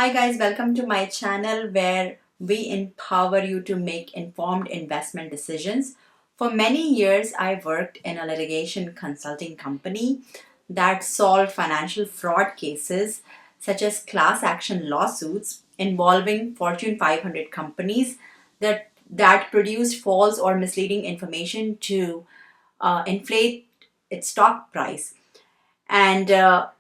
Hi guys, welcome to my channel where we empower you to make informed investment decisions. For many years, I worked in a litigation consulting company that solved financial fraud cases such as class action lawsuits involving Fortune 500 companies that produced false or misleading information to inflate its stock price. And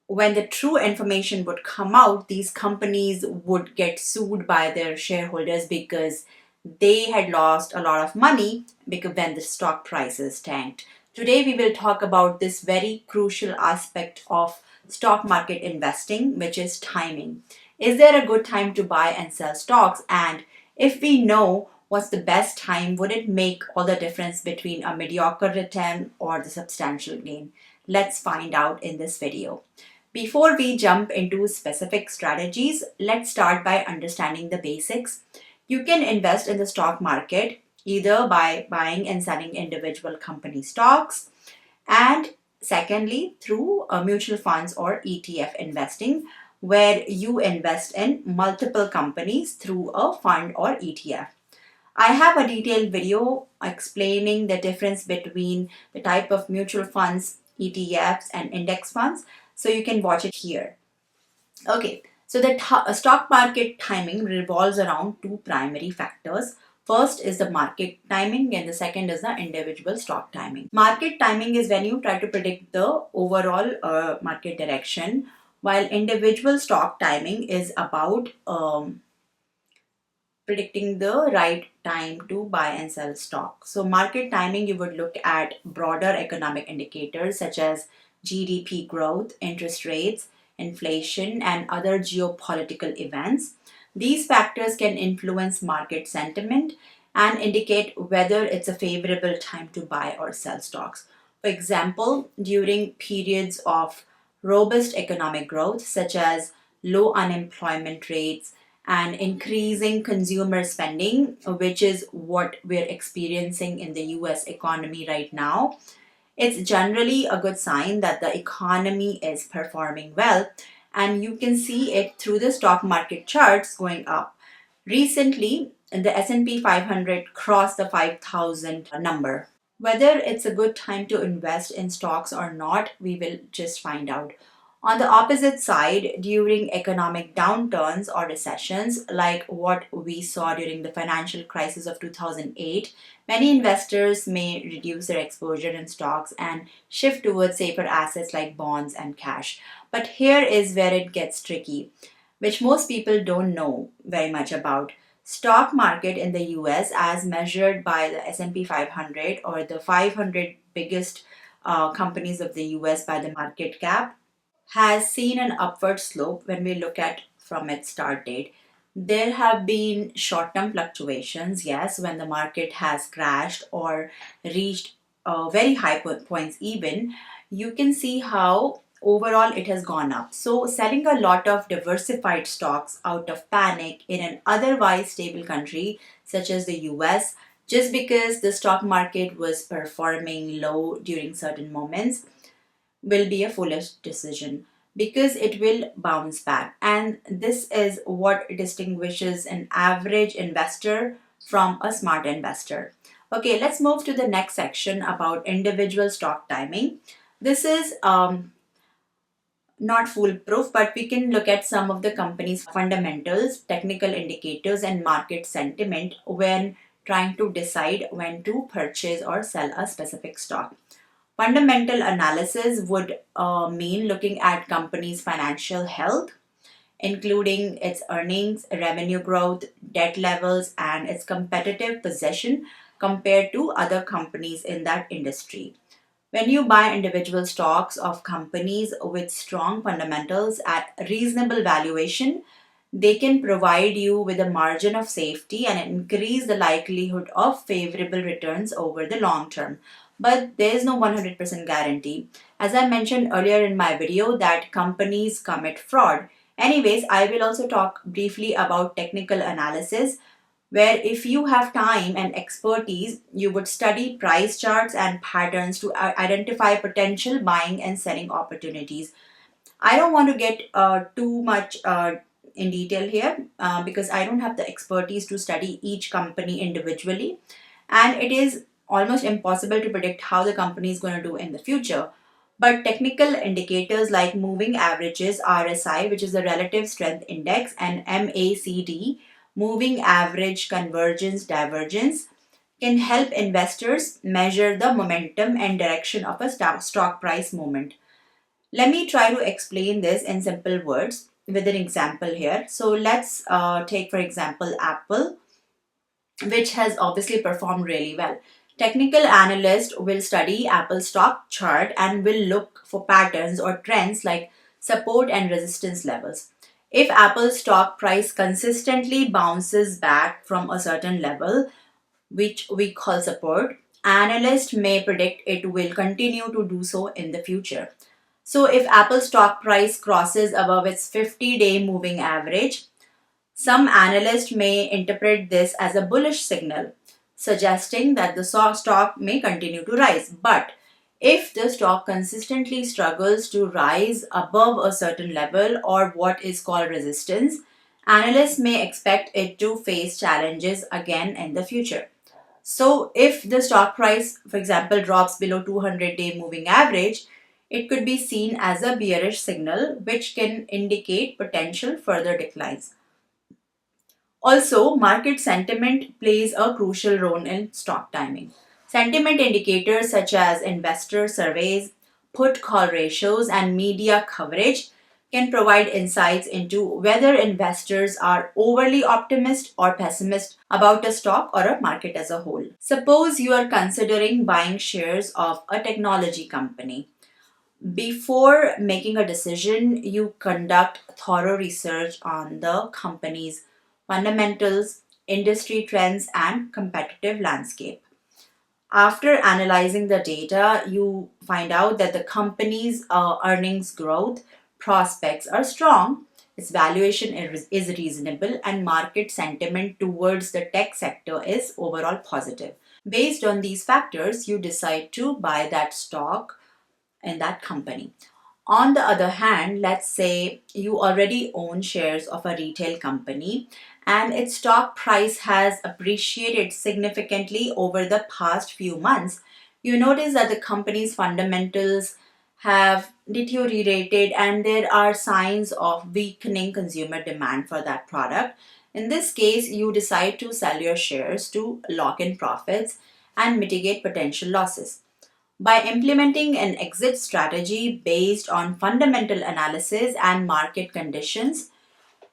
when the true information would come out, these companies would get sued by their shareholders because they had lost a lot of money because when the stock prices tanked. Today we will talk about this very crucial aspect of stock market investing, which is timing. Is there a good time to buy and sell stocks? And if we know what's the best time, would it make all the difference between a mediocre return or the substantial gain? Let's find out in this video. Before we jump into specific strategies, let's start by understanding the basics. You can invest in the stock market either by buying and selling individual company stocks, and secondly, through mutual funds or ETF investing, where you invest in multiple companies through a fund or ETF. I have a detailed video explaining the difference between the type of mutual funds, ETFs, and index funds, so you can watch it here. Okay, so the stock market timing revolves around two primary factors. First is the market timing, and the second is the individual stock timing. Market timing is when you try to predict the overall market direction, while individual stock timing is about predicting the right time to buy and sell stock. So market timing, you would look at broader economic indicators such as GDP growth, interest rates, inflation, and other geopolitical events. These factors can influence market sentiment and indicate whether it's a favorable time to buy or sell stocks. For example, during periods of robust economic growth, such as low unemployment rates, and increasing consumer spending, which is what we're experiencing in the US economy right now, it's generally a good sign that the economy is performing well, and you can see it through the stock market charts going up. Recently, the S&P 500 crossed the 5,000 number. Whether it's a good time to invest in stocks or not, we will just find out. On the opposite side, during economic downturns or recessions, like what we saw during the financial crisis of 2008, many investors may reduce their exposure in stocks and shift towards safer assets like bonds and cash. But here is where it gets tricky, which most people don't know very much about. Stock market in the US, as measured by the S&P 500 or the 500 biggest companies of the US by the market cap, has seen an upward slope when we look at from its start date. There have been short term fluctuations, yes, when the market has crashed or reached very high points, even. You can see how overall it has gone up. So, selling a lot of diversified stocks out of panic in an otherwise stable country such as the US, just because the stock market was performing low during certain moments, will be a foolish decision because it will bounce back. And this is what distinguishes an average investor from a smart investor. Okay, let's move to the next section about individual stock timing. This is not foolproof, but we can look at some of the company's fundamentals, technical indicators, and market sentiment when trying to decide when to purchase or sell a specific stock. Fundamental analysis would mean looking at company's financial health, including its earnings, revenue growth, debt levels, and its competitive position compared to other companies in that industry. When you buy individual stocks of companies with strong fundamentals at reasonable valuation, they can provide you with a margin of safety and increase the likelihood of favorable returns over the long term. But there is no 100% guarantee. As I mentioned earlier in my video, that companies commit fraud. Anyways, I will also talk briefly about technical analysis, where if you have time and expertise, you would study price charts and patterns to identify potential buying and selling opportunities. I don't want to get too much in detail here because I don't have the expertise to study each company individually, and it is almost impossible to predict how the company is going to do in the future. But technical indicators like moving averages, RSI, which is the relative strength index, and MACD, moving average convergence divergence, can help investors measure the momentum and direction of a stock price movement. Let me try to explain this in simple words with an example here. So let's take, for example, Apple, which has obviously performed really well. Technical analysts will study Apple stock chart and will look for patterns or trends like support and resistance levels. If Apple stock price consistently bounces back from a certain level, which we call support, analysts may predict it will continue to do so in the future. So if Apple stock price crosses above its 50-day moving average, some analysts may interpret this as a bullish signal, suggesting that the stock may continue to rise. But if the stock consistently struggles to rise above a certain level or what is called resistance, analysts may expect it to face challenges again in the future. So, if the stock price, for example, drops below 200-day moving average, it could be seen as a bearish signal which can indicate potential further declines. Also, market sentiment plays a crucial role in stock timing. Sentiment indicators such as investor surveys, put call ratios, and media coverage can provide insights into whether investors are overly optimistic or pessimist about a stock or a market as a whole. Suppose you are considering buying shares of a technology company. Before making a decision, you conduct thorough research on the company's fundamentals, industry trends, and competitive landscape. After analyzing the data, you find out that the company's earnings growth prospects are strong, its valuation is reasonable, and market sentiment towards the tech sector is overall positive. Based on these factors, you decide to buy that stock in that company. On the other hand, let's say you already own shares of a retail company and its stock price has appreciated significantly over the past few months. You notice that the company's fundamentals have deteriorated and there are signs of weakening consumer demand for that product. In this case, you decide to sell your shares to lock in profits and mitigate potential losses. By implementing an exit strategy based on fundamental analysis and market conditions,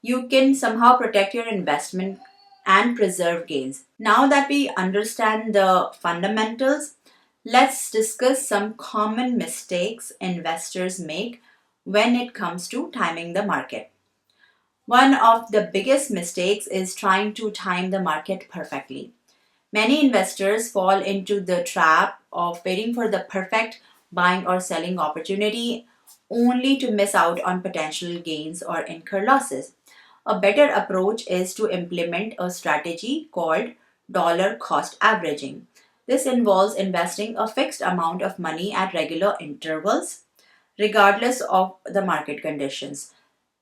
you can somehow protect your investment and preserve gains. Now that we understand the fundamentals, let's discuss some common mistakes investors make when it comes to timing the market. One of the biggest mistakes is trying to time the market perfectly. Many investors fall into the trap of waiting for the perfect buying or selling opportunity only to miss out on potential gains or incur losses. A better approach is to implement a strategy called dollar cost averaging. This involves investing a fixed amount of money at regular intervals, regardless of the market conditions.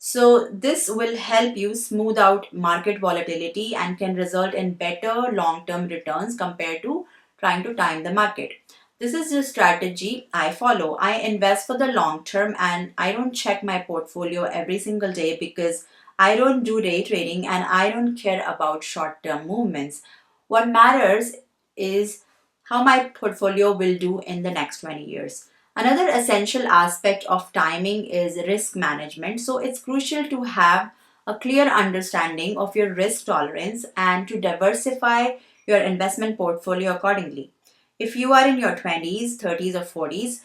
So, this will help you smooth out market volatility and can result in better long term returns compared to trying to time the market. This is the strategy I follow. I invest for the long term and I don't check my portfolio every single day because I don't do day trading and I don't care about short term movements. What matters is how my portfolio will do in the next 20 years. Another essential aspect of timing is risk management. So it's crucial to have a clear understanding of your risk tolerance and to diversify your investment portfolio accordingly. If you are in your 20s, 30s, or 40s,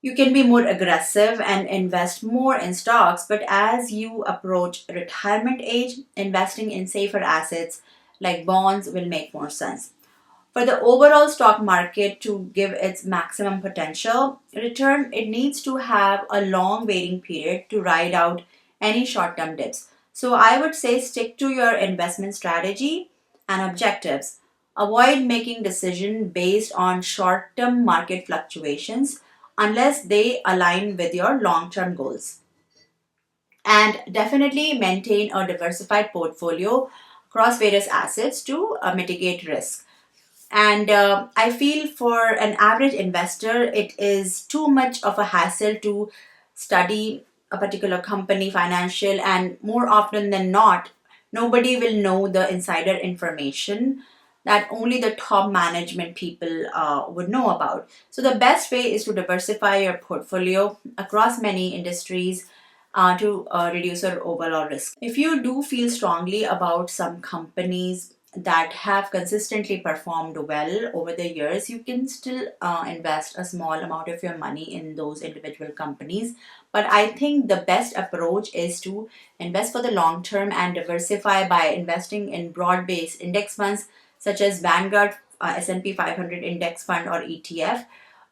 you can be more aggressive and invest more in stocks, but as you approach retirement age, investing in safer assets like bonds will make more sense. For the overall stock market to give its maximum potential return, it needs to have a long waiting period to ride out any short term dips. So, I would say stick to your investment strategy and objectives. Avoid making decisions based on short term market fluctuations unless they align with your long term goals. and definitely maintain a diversified portfolio across various assets to mitigate risk. And I feel for an average investor, it is too much of a hassle to study a particular company financial, and more often than not, nobody will know the insider information that only the top management people would know about. So the best way is to diversify your portfolio across many industries to reduce your overall risk. If you do feel strongly about some companies that have consistently performed well over the years, you can still invest a small amount of your money in those individual companies. But I think the best approach is to invest for the long term and diversify by investing in broad based index funds such as Vanguard S&P 500 Index Fund or ETF,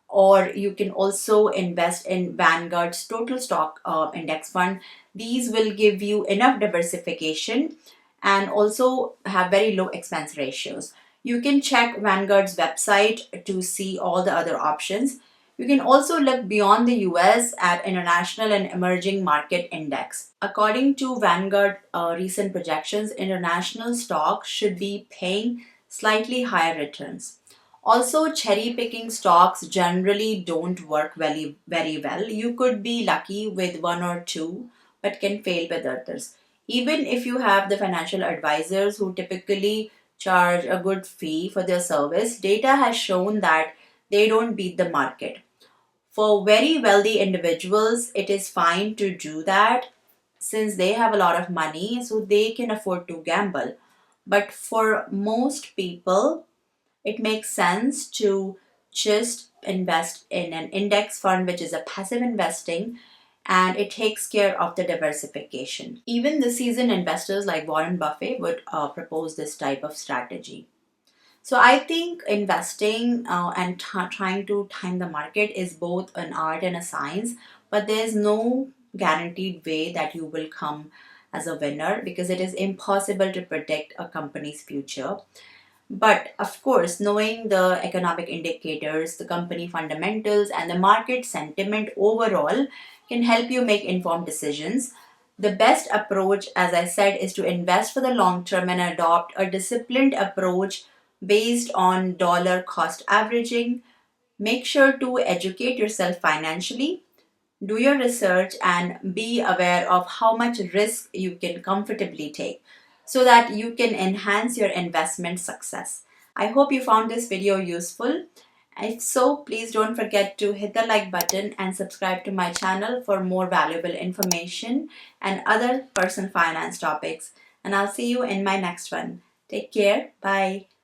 or you can also invest in Vanguard's total stock index fund. These will give you enough diversification and also have very low expense ratios. You can check Vanguard's website to see all the other options. You can also look beyond the US at international and emerging market index. According to Vanguard recent projections, international stocks should be paying slightly higher returns. Also, cherry picking stocks generally don't work very well. You could be lucky with one or two, but can fail with others. Even if you have the financial advisors who typically charge a good fee for their service, data has shown that they don't beat the market. For very wealthy individuals, it is fine to do that since they have a lot of money, so they can afford to gamble. But for most people, it makes sense to just invest in an index fund, which is a passive investing, and it takes care of the diversification. Even the seasoned investors like Warren Buffett would propose this type of strategy. So I think investing and trying to time the market is both an art and a science, but there's no guaranteed way that you will come as a winner because it is impossible to predict a company's future. But of course, knowing the economic indicators, the company fundamentals, and the market sentiment overall can help you make informed decisions. The best approach, as I said, is to invest for the long term and adopt a disciplined approach based on dollar cost averaging. Make sure to educate yourself financially, do your research, and be aware of how much risk you can comfortably take so that you can enhance your investment success. I hope you found this video useful. If so, please don't forget to hit the like button and subscribe to my channel for more valuable information and other personal finance topics. And I'll see you in my next one. Take care. Bye.